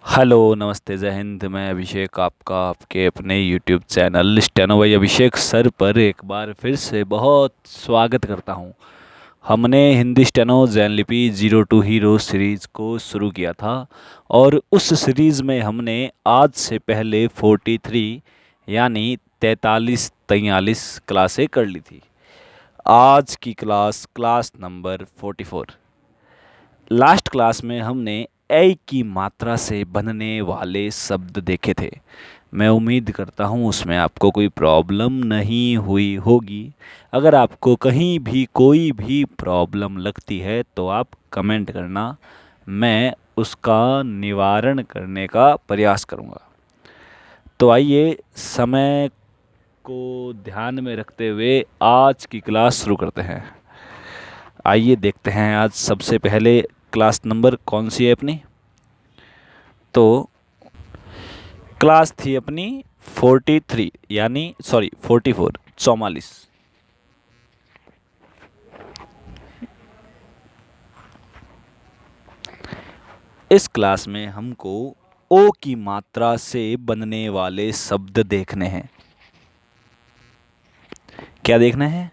Hello, नमस्ते, जय हिंद। मैं अभिषेक आपका आपके अपने YouTube channel steno by Abhishek sir पर एक बार फिर से बहुत स्वागत करता हूं। हमने हिंदी स्टेनो जैन लिपि 02 हीरो सीरीज़ को शुरू किया था और उस सीरीज़ में हमने आज से पहले 43 यानी 43 क्लासें कर ली थी। आज की क्लास नंबर 44। लास्ट क्लास में हमने ए की मात्रा से बनने वाले शब्द देखे थे। मैं उम्मीद करता हूँ उसमें आपको कोई प्रॉब्लम नहीं हुई होगी। अगर आपको कहीं भी कोई भी प्रॉब्लम लगती है तो आप कमेंट करना, मैं उसका निवारण करने का प्रयास करूँगा। तो आइए, समय को ध्यान में रखते हुए आज की क्लास शुरू करते हैं। आइए देखते हैं आज सबसे पहले क्लास नंबर कौन सी है अपनी। तो क्लास थी अपनी 43 यानी 44। इस क्लास में हमको ओ की मात्रा से बनने वाले शब्द देखने हैं। क्या देखना है?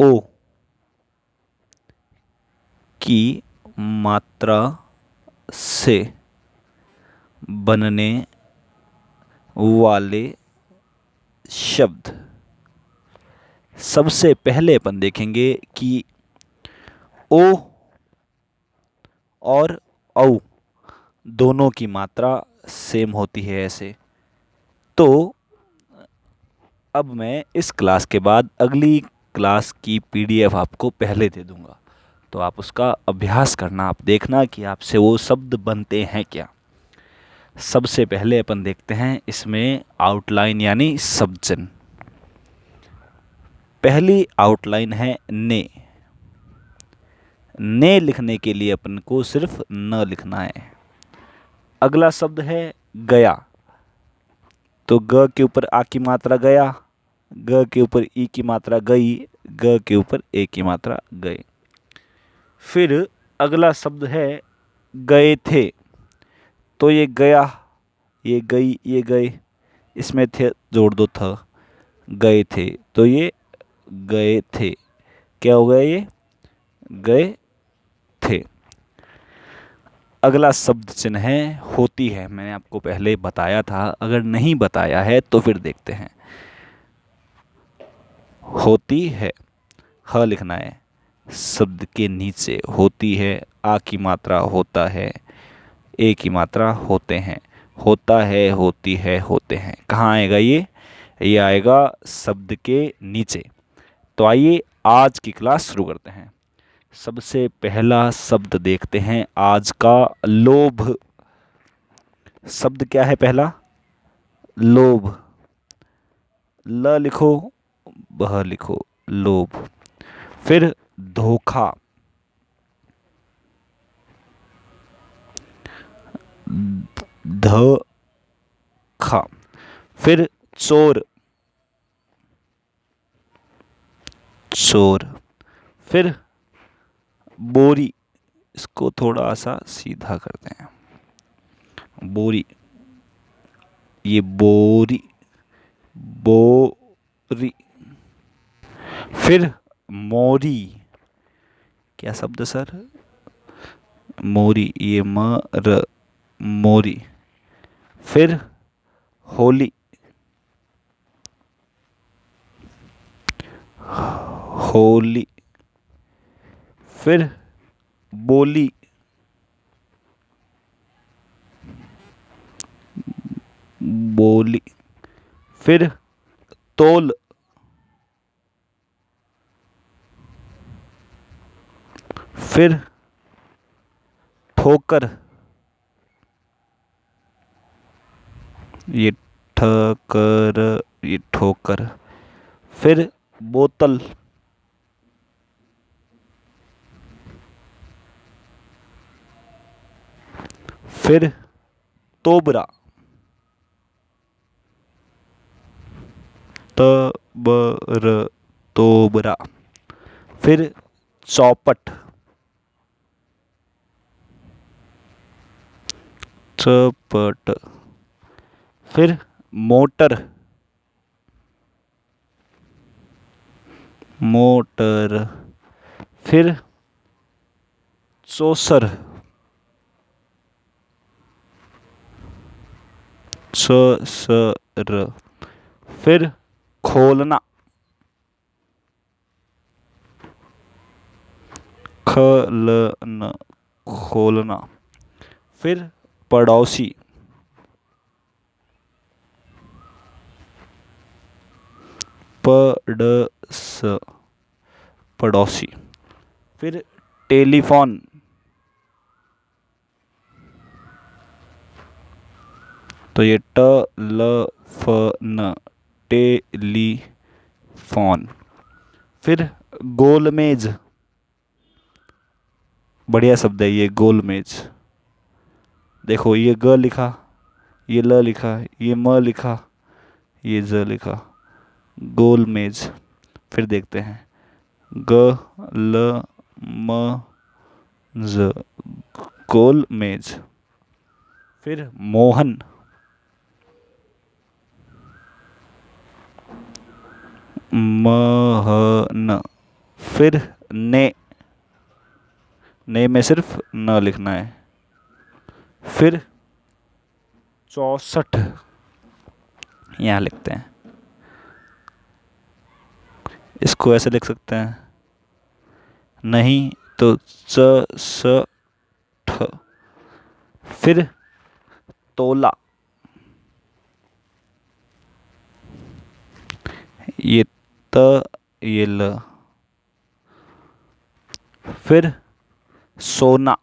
ओ की मात्रा से बनने वाले शब्द। सबसे पहले अपन देखेंगे कि ओ और औ दोनों की मात्रा सेम होती है ऐसे। तो अब मैं इस क्लास के बाद अगली क्लास की पीडीएफ आपको पहले दे दूंगा, तो आप उसका अभ्यास करना, आप देखना कि आपसे वो शब्द बनते हैं क्या। सबसे पहले अपन देखते हैं इसमें आउटलाइन यानी शब्द चिन्ह। पहली आउटलाइन है ने। ने लिखने के लिए अपन को सिर्फ न लिखना है। अगला शब्द है गया। तो ग के ऊपर आ की मात्रा गया, ग के ऊपर ई की मात्रा गई, ग के ऊपर ए की मात्रा गए। फिर अगला शब्द है गए थे। तो ये गया, ये गई, ये गए, इसमें थे जोड़ दो था, गए थे। तो ये गए थे। क्या हो गया? ये गए थे। अगला शब्द चिन्ह है होती है। मैंने आपको पहले बताया था, अगर नहीं बताया है तो फिर देखते हैं। होती है, ह लिखना है शब्द के नीचे। होती है, आ की मात्रा होता है, ए की मात्रा होते हैं। होता है, होती है, होते हैं। कहाँ आएगा ये? ये आएगा शब्द के नीचे। तो आइए आज की क्लास शुरू करते हैं। सबसे पहला शब्द देखते हैं आज का, लोभ। शब्द क्या है पहला? लोभ। ल लिखो, बह लिखो, लोभ। फिर धोखा। ध खा। फिर चोर। चोर। फिर बोरी। इसको थोड़ा सा सीधा करते हैं, बोरी। ये बोरी, बोरी। फिर मोरी। क्या शब्द सर? मोरी, ये म र, मोरी। फिर होली। होली। फिर बोली। बोली। फिर तोल। फिर ठोकर। ये ठकर, ये ठोकर। फिर बोतल। फिर तोबरा। तबर, तोबरा। फिर चौपट। चपट। फिर मोटर, मोटर। फिर चौसर, चसर। फिर खोलना, खलन, खोलना। फिर पड़ोसी, पड़स, पड़ोसी। फिर टेलीफोन, तो ये ट ल फ न, टेलीफोन। फिर गोलमेज, बढ़िया शब्द है ये गोलमेज। देखो ये ग लिखा, ये ल लिखा, ये म लिखा, ये ज लिखा, गोलमेज। फिर देखते हैं ग ल म ज, गोलमेज। फिर मोहन, महन। फिर ने में सिर्फ न लिखना है। फिर 64 यहाँ लिखते हैं, इसको ऐसे लिख सकते हैं, नहीं तो च ठ। फिर तोला, ये त, ये ल। फिर सोना,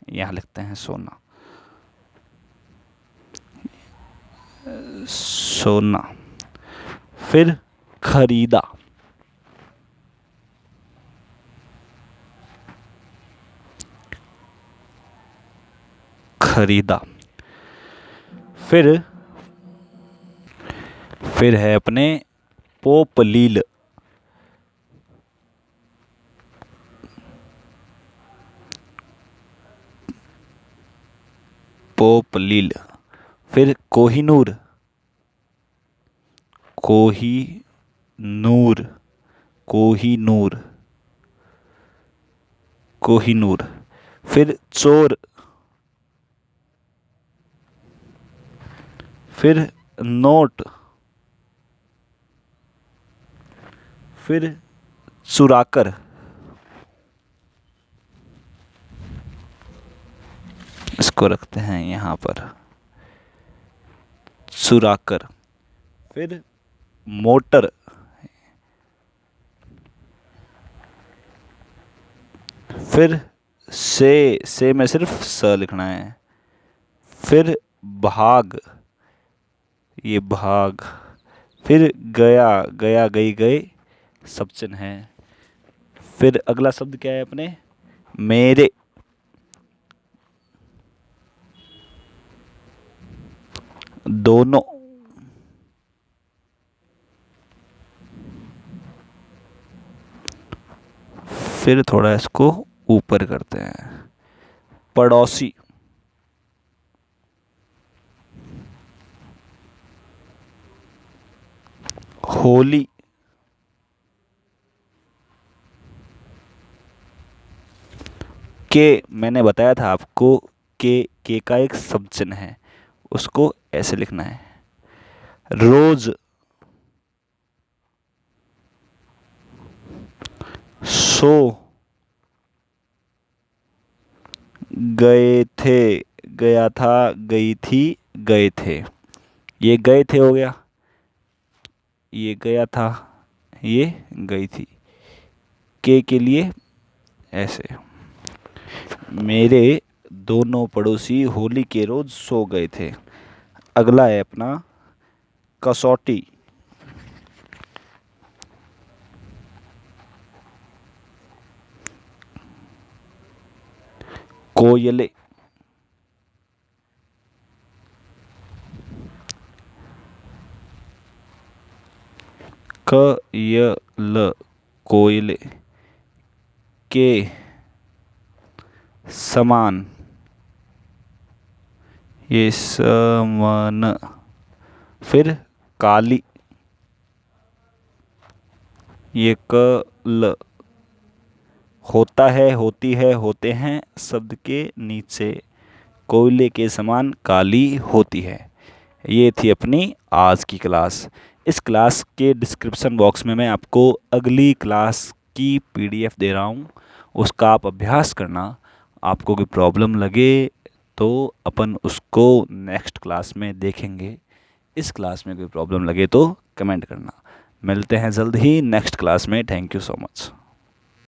यहाँ लिखते हैं सोना, सोना। फिर खरीदा, खरीदा। फिर है अपने पोपलील, पोपलील। फिर कोहिनूर, कोहिनूर, कोहिनूर, कोहिनूर। फिर चोर, फिर नोट। फिर चुराकर, इसको रखते हैं यहाँ पर, चुराकर। फिर मोटर, फिर से में सिर्फ स लिखना है। फिर भाग, ये भाग। फिर गया, गया गई गए सब चिन्ह है। फिर अगला शब्द क्या है अपने, मेरे, दोनों। फिर थोड़ा इसको ऊपर करते हैं, पड़ोसी, होली, के मैंने बताया था आपको, के का एक सब चिन्ह है, उसको ऐसे लिखना है। रोज, सो, गए थे, गया था, गई थी, गए थे। ये गए थे हो गया, ये गया था, ये गई थी। के लिए ऐसे, मेरे दोनों पड़ोसी होली के रोज सो गए थे। अगला है अपना कसौटी, कोयले, कयल, कोयले। के समान, ये समन, फिर काली, ये कल, होता है, होती है, होते हैं शब्द के नीचे कोयले के समान काली होती है। ये थी अपनी आज की क्लास। इस क्लास के डिस्क्रिप्शन बॉक्स में मैं आपको अगली क्लास की पीडीएफ दे रहा हूँ, उसका आप अभ्यास करना। आपको कोई प्रॉब्लम लगे तो अपन उसको नेक्स्ट क्लास में देखेंगे। इस क्लास में कोई प्रॉब्लम लगे तो कमेंट करना। मिलते हैं जल्द ही नेक्स्ट क्लास में। Thank you so much.